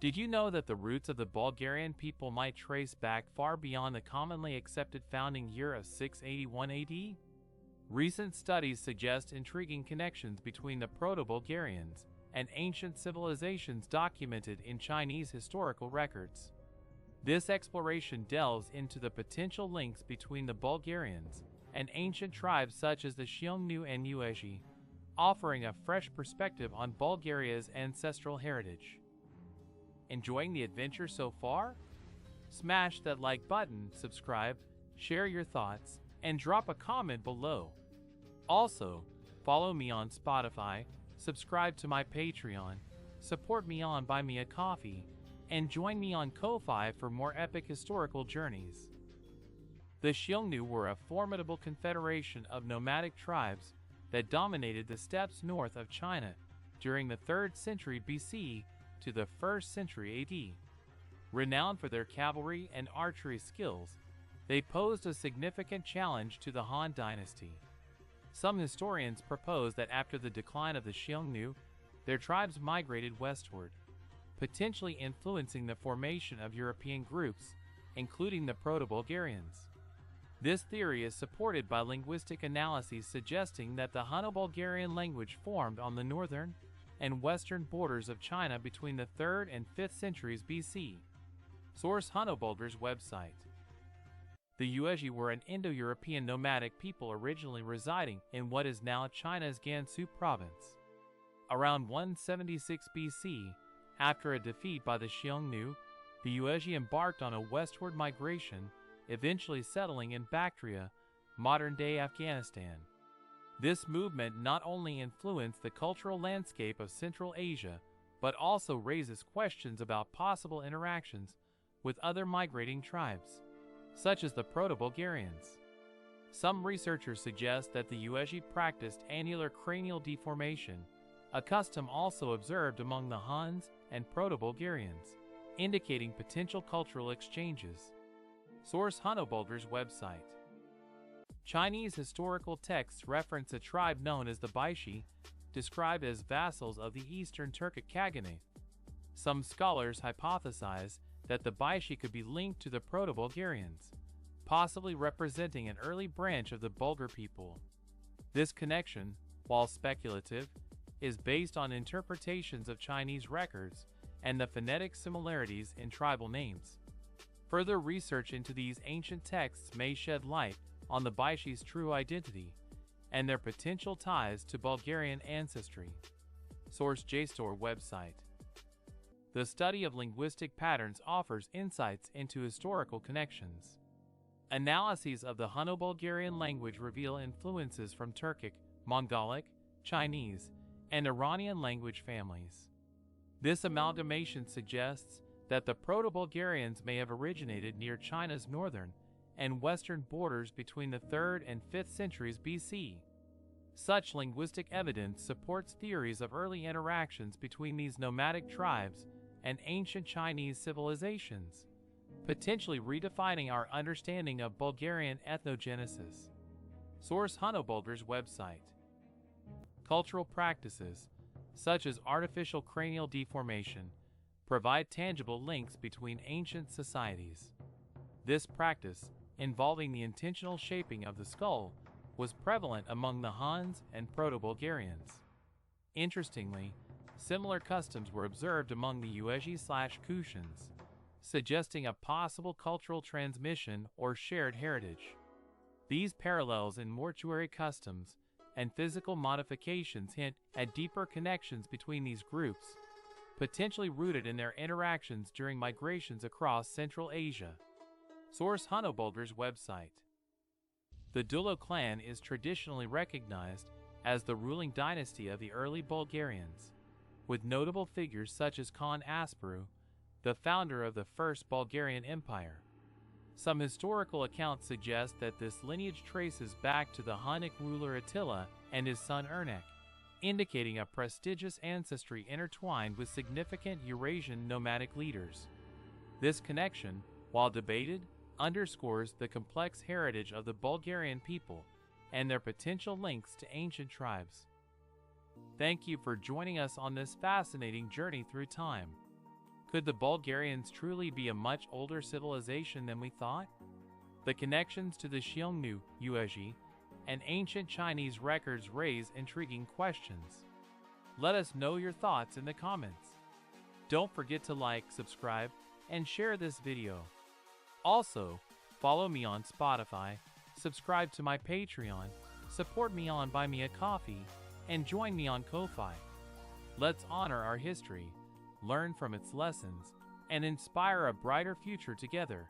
Did you know that the roots of the Bulgarian people might trace back far beyond the commonly accepted founding year of 681 AD? Recent studies suggest intriguing connections between the Proto-Bulgarians and ancient civilizations documented in Chinese historical records. This exploration delves into the potential links between the Bulgarians and ancient tribes such as the Xiongnu and Yuezhi, offering a fresh perspective on Bulgaria's ancestral heritage. Enjoying the adventure so far? Smash that like button, subscribe, share your thoughts, and drop a comment below. Also, follow me on Spotify, subscribe to my Patreon, support me on Buy Me a Coffee, and join me on Ko-Fi for more epic historical journeys. The Xiongnu were a formidable confederation of nomadic tribes that dominated the steppes north of China during the 3rd century BC to the 1st century AD. Renowned for their cavalry and archery skills, they posed a significant challenge to the Han dynasty. Some historians propose that after the decline of the Xiongnu, their tribes migrated westward, potentially influencing the formation of European groups, including the Proto-Bulgarians. This theory is supported by linguistic analyses suggesting that the Hunno-Bulgarian language formed on the northern and western borders of China between the 3rd and 5th centuries BC. Source: Hunno-Bulgar's website. The Yuezhi were an Indo-European nomadic people originally residing in what is now China's Gansu province. Around 176 BC, after a defeat by the Xiongnu, the Yuezhi embarked on a westward migration, eventually settling in Bactria, modern-day Afghanistan. This movement not only influenced the cultural landscape of Central Asia, but also raises questions about possible interactions with other migrating tribes, such as the Proto-Bulgarians. Some researchers suggest that the Yuezhi practiced annular cranial deformation, a custom also observed among the Huns and Proto-Bulgarians, indicating potential cultural exchanges. Source: Hunno-Bulgar's website. Chinese historical texts reference a tribe known as the Baixi, described as vassals of the Eastern Turkic Khaganate. Some scholars hypothesize that the Baixi could be linked to the Proto-Bulgarians, possibly representing an early branch of the Bulgar people. This connection, while speculative, is based on interpretations of Chinese records and the phonetic similarities in tribal names. Further research into these ancient texts may shed light on the Baixis' true identity and their potential ties to Bulgarian ancestry. Source: JSTOR website. The study of linguistic patterns offers insights into historical connections. Analyses of the Hunno-Bulgarian language reveal influences from Turkic, Mongolic, Chinese, and Iranian language families. This amalgamation suggests that the Proto-Bulgarians may have originated near China's northern and western borders between the 3rd and 5th centuries BC. Such linguistic evidence supports theories of early interactions between these nomadic tribes and ancient Chinese civilizations, potentially redefining our understanding of Bulgarian ethnogenesis. Source: Hunno-Bulgar's website. Cultural practices, such as artificial cranial deformation, provide tangible links between ancient societies. This practice, involving the intentional shaping of the skull, was prevalent among the Huns and Proto-Bulgarians. Interestingly, similar customs were observed among the Yuezhi/Kushans, suggesting a possible cultural transmission or shared heritage. These parallels in mortuary customs and physical modifications hint at deeper connections between these groups, potentially rooted in their interactions during migrations across Central Asia. Source: Hunno-Bulgar's website. The Dulo clan is traditionally recognized as the ruling dynasty of the early Bulgarians, with notable figures such as Khan Asparuh, the founder of the First Bulgarian Empire. Some historical accounts suggest that this lineage traces back to the Hunnic ruler Attila and his son Ernek, indicating a prestigious ancestry intertwined with significant Eurasian nomadic leaders. This connection, while debated, underscores the complex heritage of the Bulgarian people and their potential links to ancient tribes. Thank you for joining us on this fascinating journey through time. Could the Bulgarians truly be a much older civilization than we thought? The connections to the Xiongnu, Yuezhi, and ancient Chinese records raise intriguing questions. Let us know your thoughts in the comments. Don't forget to like, subscribe, and share this video. Also, follow me on Spotify, subscribe to my Patreon, support me on Buy Me a Coffee, and join me on Ko-Fi. Let's honor our history, learn from its lessons, and inspire a brighter future together.